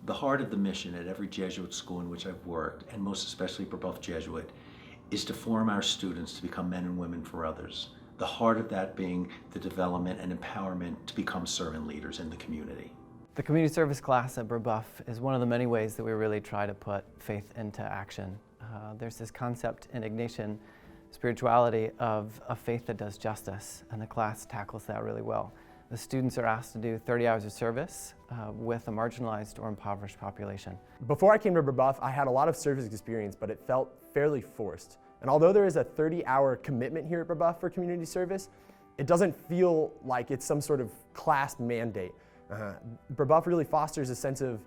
The heart of the mission at every Jesuit school in which I've worked, and most especially Brebeuf Jesuit, is to form our students to become men and women for others. The heart of that being the development and empowerment to become servant leaders in the community. The community service class at Brebeuf is one of the many ways that we really try to put faith into action. There's this concept in Ignatian spirituality of a faith that does justice, and the class tackles that really well. The students are asked to do 30 hours of service with a marginalized or impoverished population. Before I came to Brebeuf, I had a lot of service experience, but it felt fairly forced. And although there is a 30-hour commitment here at Brebeuf for community service, it doesn't feel like it's some sort of class mandate. Brebeuf really fosters a sense of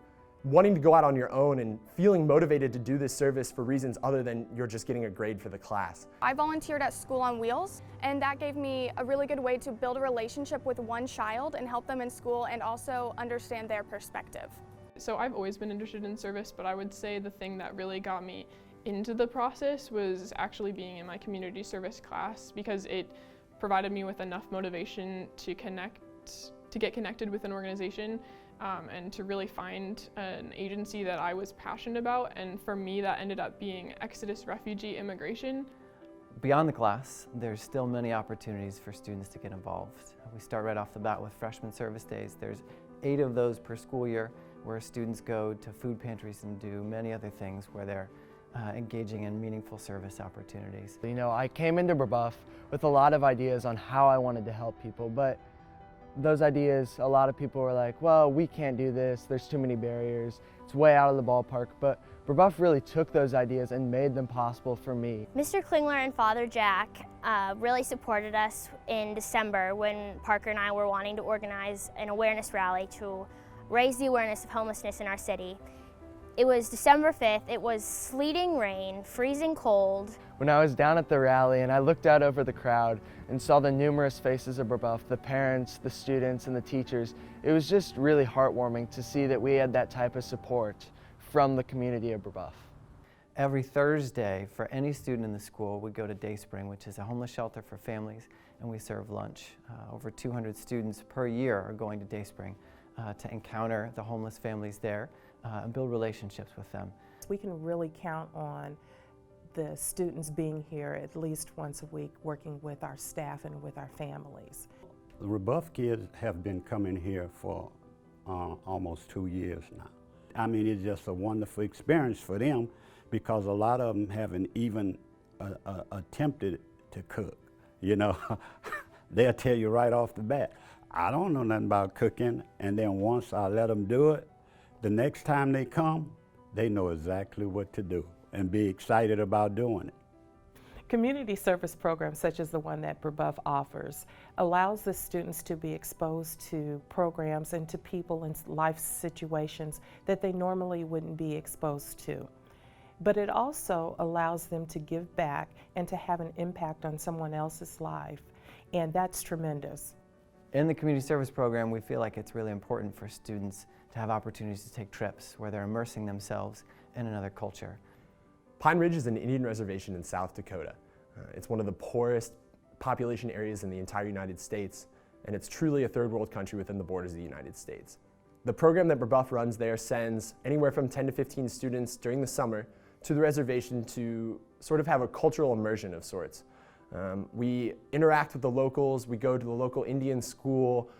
wanting to go out on your own and feeling motivated to do this service for reasons other than you're just getting a grade for the class. I volunteered at School on Wheels, and that gave me a really good way to build a relationship with one child and help them in school and also understand their perspective. So I've always been interested in service, but I would say the thing that really got me into the process was actually being in my community service class, because it provided me with enough motivation to get connected with an organization and to really find an agency that I was passionate about. And for me, that ended up being Exodus Refugee Immigration. Beyond the class, there's still many opportunities for students to get involved. We start right off the bat with freshman service days. There's 8 of those per school year, where students go to food pantries and do many other things where they're engaging in meaningful service opportunities. You know, I came into Brebeuf with a lot of ideas on how I wanted to help people, but those ideas, a lot of people were like, well, we can't do this, there's too many barriers, it's way out of the ballpark. But Brebeuf really took those ideas and made them possible for me. Mr. Klingler and Father Jack really supported us in December when Parker and I were wanting to organize an awareness rally to raise the awareness of homelessness in our city. It was December 5th, it was sleeting rain, freezing cold. When I was down at the rally and I looked out over the crowd and saw the numerous faces of Brebeuf, the parents, the students, and the teachers, it was just really heartwarming to see that we had that type of support from the community of Brebeuf. Every Thursday, for any student in the school, we go to Dayspring, which is a homeless shelter for families, and we serve lunch. Over 200 students per year are going to Dayspring to encounter the homeless families there and build relationships with them. We can really count on the students being here at least once a week, working with our staff and with our families. The Brebeuf kids have been coming here for almost 2 years now. I mean, it's just a wonderful experience for them, because a lot of them haven't even attempted to cook. You know, they'll tell you right off the bat, I don't know nothing about cooking, and then once I let them do it, the next time they come, they know exactly what to do and be excited about doing it. Community service programs such as the one that Brebeuf offers allows the students to be exposed to programs and to people in life situations that they normally wouldn't be exposed to. But it also allows them to give back and to have an impact on someone else's life, and that's tremendous. In the community service program, we feel like it's really important for students to have opportunities to take trips where they're immersing themselves in another culture. Pine Ridge is an Indian reservation in South Dakota. It's one of the poorest population areas in the entire United States, and it's truly a third world country within the borders of the United States. The program that Brebeuf runs there sends anywhere from 10 to 15 students during the summer to the reservation to sort of have a cultural immersion of sorts. We interact with the locals, we go to the local Indian school,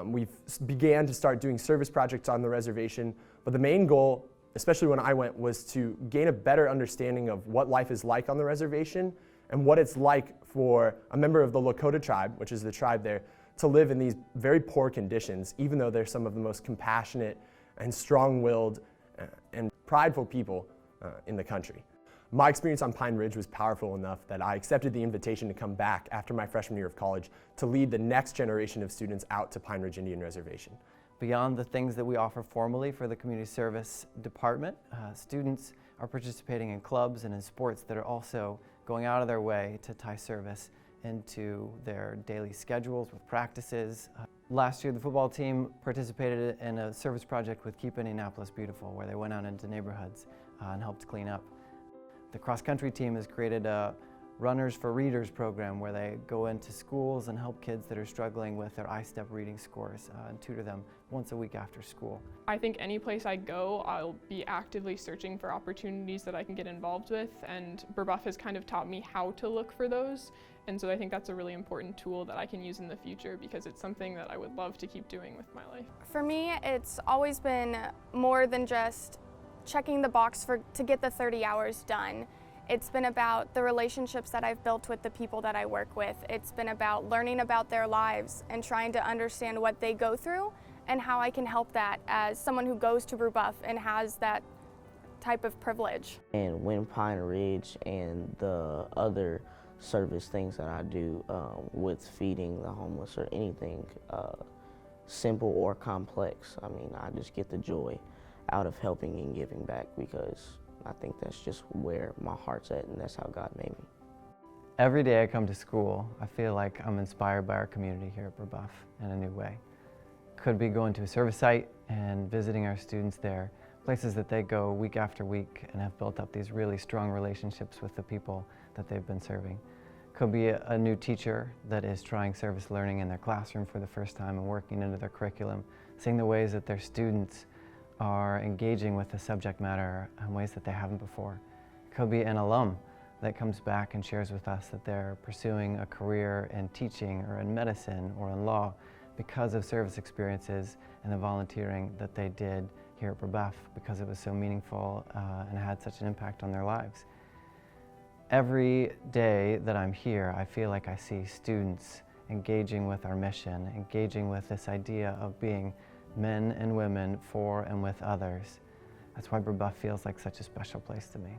we began to start doing service projects on the reservation, but the main goal, especially when I went, was to gain a better understanding of what life is like on the reservation and what it's like for a member of the Lakota tribe, which is the tribe there, to live in these very poor conditions, even though they're some of the most compassionate and strong-willed and prideful people in the country. My experience on Pine Ridge was powerful enough that I accepted the invitation to come back after my freshman year of college to lead the next generation of students out to Pine Ridge Indian Reservation. Beyond the things that we offer formally for the community service department, students are participating in clubs and in sports that are also going out of their way to tie service into their daily schedules with practices. Last year, the football team participated in a service project with Keep Indianapolis Beautiful, where they went out into neighborhoods and helped clean up. The cross-country team has created a Runners for Readers program, where they go into schools and help kids that are struggling with their I-STEP reading scores and tutor them once a week after school. I think any place I go, I'll be actively searching for opportunities that I can get involved with, and Brebeuf has kind of taught me how to look for those. And so I think that's a really important tool that I can use in the future, because it's something that I would love to keep doing with my life. For me, it's always been more than just checking the box to get the 30 hours done. It's been about the relationships that I've built with the people that I work with. It's been about learning about their lives and trying to understand what they go through and how I can help that as someone who goes to Brebeuf and has that type of privilege. And when Pine Ridge and the other service things that I do with feeding the homeless or anything simple or complex, I mean, I just get the joy out of helping and giving back, because I think that's just where my heart's at, and that's how God made me. Every day I come to school, I feel like I'm inspired by our community here at Brebeuf in a new way. Could be going to a service site and visiting our students there, places that they go week after week and have built up these really strong relationships with the people that they've been serving. Could be a new teacher that is trying service learning in their classroom for the first time and working into their curriculum, seeing the ways that their students are engaging with the subject matter in ways that they haven't before. Could be an alum that comes back and shares with us that they're pursuing a career in teaching or in medicine or in law because of service experiences and the volunteering that they did here at Brebeuf, because it was so meaningful and had such an impact on their lives. Every day that I'm here, I feel like I see students engaging with our mission, engaging with this idea of being men and women for and with others. That's why Brebeuf feels like such a special place to me.